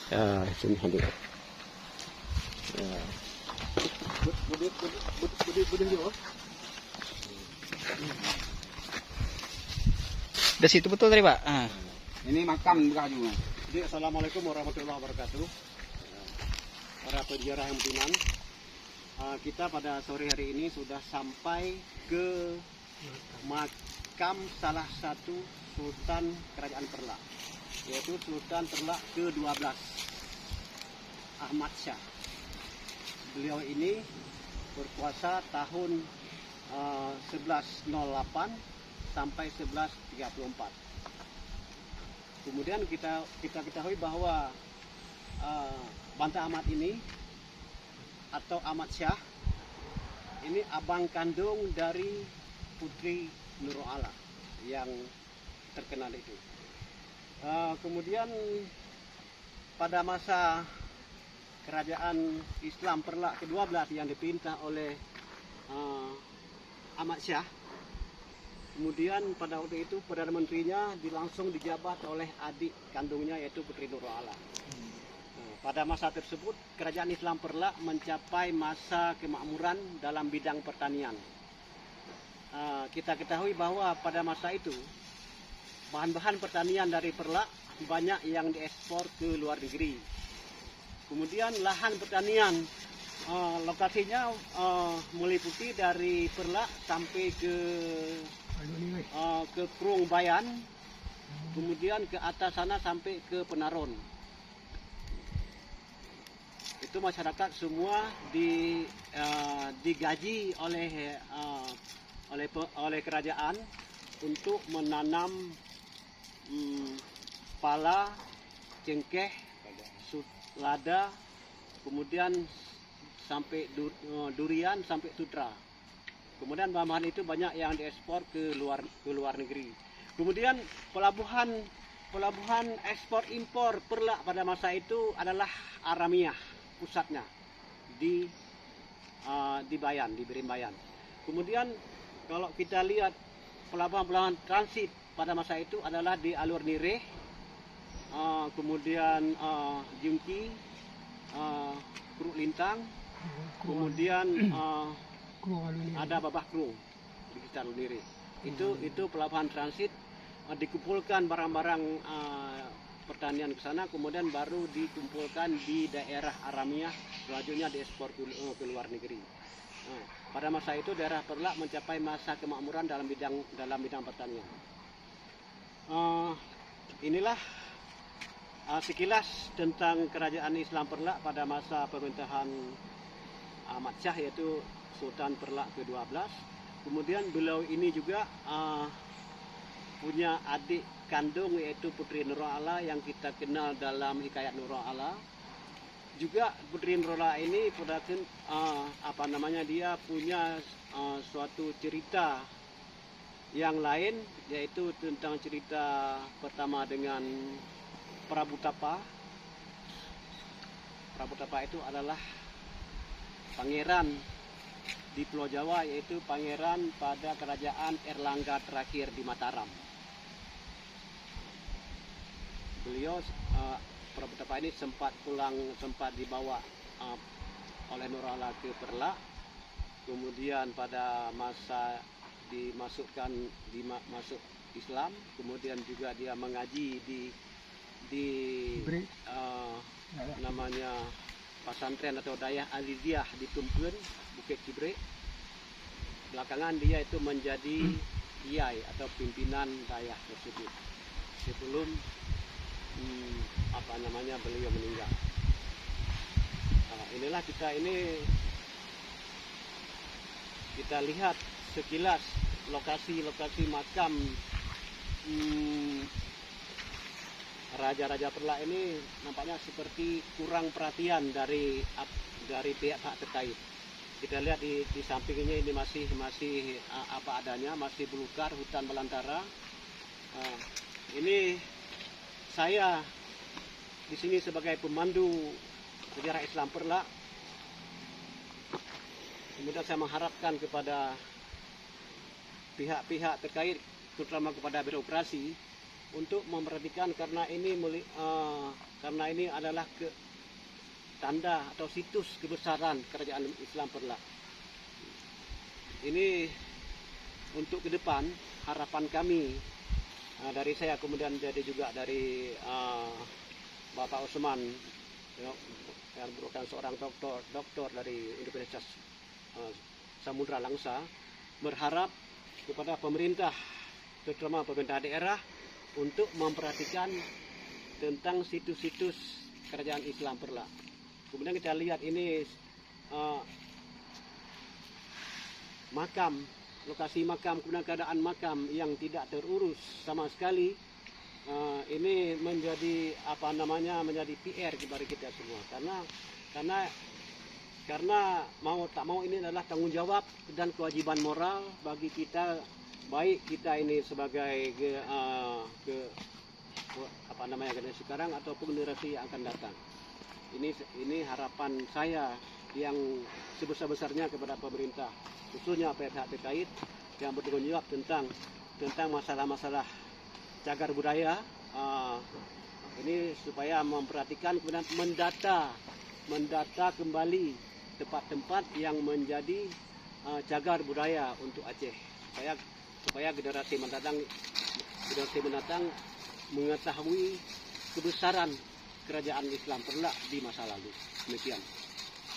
Sini hadir. Dari situ betul tadi Pak. Ini makam juga. Jadi assalamualaikum warahmatullahi wabarakatuh. Para penjara yang budiman, kita pada sore hari ini sudah sampai ke makam salah satu Sultan Kerajaan Perlak, yaitu Sultan Perlak ke-12 Ahmad Shah. Beliau ini berkuasa tahun 1108 sampai 1134. Kemudian kita ketahui bahwa Banta Ahmad ini atau Ahmad Shah ini abang kandung dari Putri Nurul Ala yang terkenal itu. Kemudian pada masa kerajaan Islam Perlak ke-12 yang diperintah oleh Ahmad Shah, kemudian pada waktu itu Perdana Menterinya langsung dijabat oleh adik kandungnya yaitu Putri Nurul Ala. Pada masa tersebut kerajaan Islam Perlak mencapai masa kemakmuran dalam bidang pertanian. Kita ketahui bahwa pada masa itu bahan-bahan pertanian dari Perlak banyak yang diekspor ke luar negeri. Kemudian lahan pertanian lokasinya meliputi dari Perlak sampai ke Krung Bayan, kemudian ke atas sana sampai ke Penaron. Itu masyarakat semua digaji oleh kerajaan untuk menanam pala, cengkeh, lada, kemudian sampai durian sampai sutra. Kemudian bahan-bahan itu banyak yang diekspor ke luar negeri. Kemudian pelabuhan ekspor impor Perlak pada masa itu adalah Aramiah pusatnya di Bayan, di Birim Bayan. Kemudian kalau kita lihat pelabuhan transit pada masa itu adalah di Alur Nireh, kemudian Jungki, Kruk Lintang, kemudian ada Babah Krung di sekitar Alur Nireh. Itu pelabuhan transit, dikumpulkan barang-barang pertanian ke sana, kemudian baru dikumpulkan di daerah Aramiah, selanjutnya diekspor ke luar negeri. Pada masa itu daerah Perlak mencapai masa kemakmuran dalam bidang pertanian. Inilah sekilas tentang kerajaan Islam Perlak pada masa pemerintahan Ahmad Shah, yaitu Sultan Perlak ke-12. Kemudian beliau ini juga punya adik kandung yaitu Putri Nurul Ala yang kita kenal dalam hikayat Nurul Ala. Juga Putri Nurul Ala ini dia punya suatu cerita yang lain, yaitu tentang cerita pertama dengan Prabu Tapa. Prabu Tapa itu adalah pangeran di Pulau Jawa, yaitu pangeran pada kerajaan Erlangga terakhir di Mataram. Beliau Prabu Tapa ini sempat dibawa oleh Nurul Ala ke Perlak. Kemudian pada masa masuk Islam, kemudian juga dia mengaji di namanya pesantren atau Dayah Aliziyah di Tumpun, Bukit Cibrek. Belakangan dia itu menjadi kiai atau pimpinan Dayah tersebut sebelum beliau meninggal. Inilah kita lihat sekilas lokasi makam Raja-Raja Perlak ini nampaknya seperti kurang perhatian dari pihak terkait. Kita lihat di sampingnya ini masih apa adanya, masih belukar hutan belantara. Ini saya di sini sebagai pemandu sejarah Islam Perlak. Kemudian saya mengharapkan kepada pihak-pihak terkait, terutama kepada birokrasi, untuk memperhatikan, karena ini karena ini adalah tanda atau situs kebesaran kerajaan Islam Perlak. Ini untuk ke depan harapan kami dari saya, kemudian jadi juga dari Bapak Usman yang merupakan seorang doktor dari Universitas Samudra Langsa, berharap kepada pemerintah, terutama pemerintah daerah, untuk memperhatikan tentang situs-situs kerajaan Islam Perlak. Kemudian kita lihat ini makam, lokasi makam, kemudian keadaan makam yang tidak terurus sama sekali. Ini menjadi menjadi PR kepada kita semua, karena mau tak mau ini adalah tanggung jawab dan kewajiban moral bagi kita, baik kita ini sebagai generasi sekarang ataupun generasi yang akan datang. Ini harapan saya yang sebesar-besarnya kepada pemerintah, khususnya pihak terkait yang bertanggung jawab tentang masalah-masalah cagar budaya, ini supaya memperhatikan, kemudian mendata kembali tempat-tempat yang menjadi cagar budaya untuk Aceh, supaya generasi mendatang mengetahui kebesaran kerajaan Islam Perlak di masa lalu. Demikian.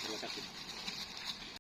Terima kasih.